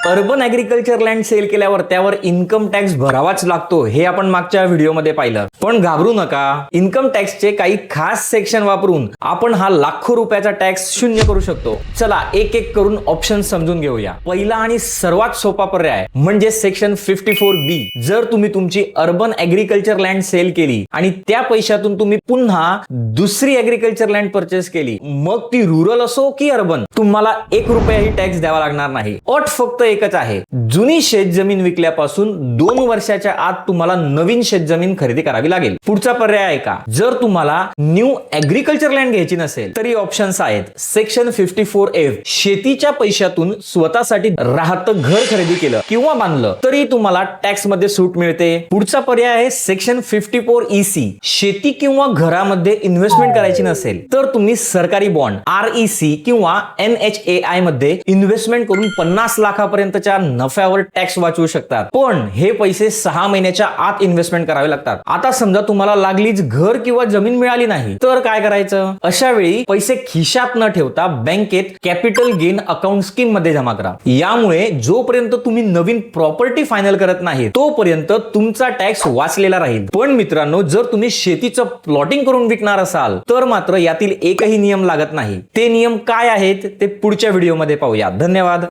Urban agriculture land sale केल्यावर त्यावर income tax भरावाच लागतो हे आपण मागच्या व्हिडिओमध्ये पाहिलं. पण घाबरू नका, इन्कम टॅक्सचे काही खास सेक्शन वापरून आपण हा लाखो रुपयाचा टॅक्स शून्य करू शकतो. चला एक एक करून ऑप्शन समजून घेऊया. पहिला आणि सर्वात सोपा पर्याय म्हणजे सेक्शन 54B. जर तुम्ही तुमची अर्बन ऍग्रिकल्चर लँड सेल केली आणि त्या पैशातून तुम्ही पुन्हा दुसरी ऍग्रिकल्चर लँड परचेस केली, मग ती रुरल असो की अर्बन, तुम्हाला 1 रुपयाही टॅक्स द्यावा लागणार नाही. अट फक्त एकच आहे, जुनी शेतजमीन विकल्यापासून 2 वर्षाच्या आत तुम्हाला नवीन शेतजमीन खरेदी करावी लागेल. पुढचा पर्याय आहे का, जर तुम्हाला न्यू ऍग्रिकल्चर लँड घ्यायची नसेल तरी ऑप्शन्स आहेत. सेक्शन 54F, शेतीच्या पैशातून स्वतःसाठी राहतं घर खरेदी केलं किंवा बांधलं तरी तुम्हाला टॅक्स मध्ये सूट मिळते. पुढचा पर्याय आहे सेक्शन 54EC, शेती किंवा घरामध्ये इन्व्हेस्टमेंट करायची नसेल तर तुम्ही सरकारी बॉन्ड REC किंवा NHAI मध्ये इन्व्हेस्टमेंट करून 50 लाखापर्यंतच्या नफ्यावर टॅक्स वाचवू शकतात. पण हे पैसे 6 महिन्याच्या आत इन्व्हेस्टमेंट करावे लागतात. आता समजा तुम्हाला लागलीच घर किंवा जमीन मिळाली नाही तर काय करायचं? अशा वेळी पैसे खिशात न ठेवता बँकेत कॅपिटल गेन अकाउंट स्कीम मध्ये जमा करा. यामुळे जोपर्यंत तुम्ही नवीन प्रॉपर्टी फायनल करत नाही तोपर्यंत तुमचा टॅक्स वाचलेला राहील. पण मित्रांनो, जर तुम्ही शेतीचं प्लॉटिंग करून विकणार असाल तर मात्र यातील एकही नियम लागत नाही. ते नियम काय आहेत ते पुढच्या व्हिडिओमध्ये पाहूया. धन्यवाद.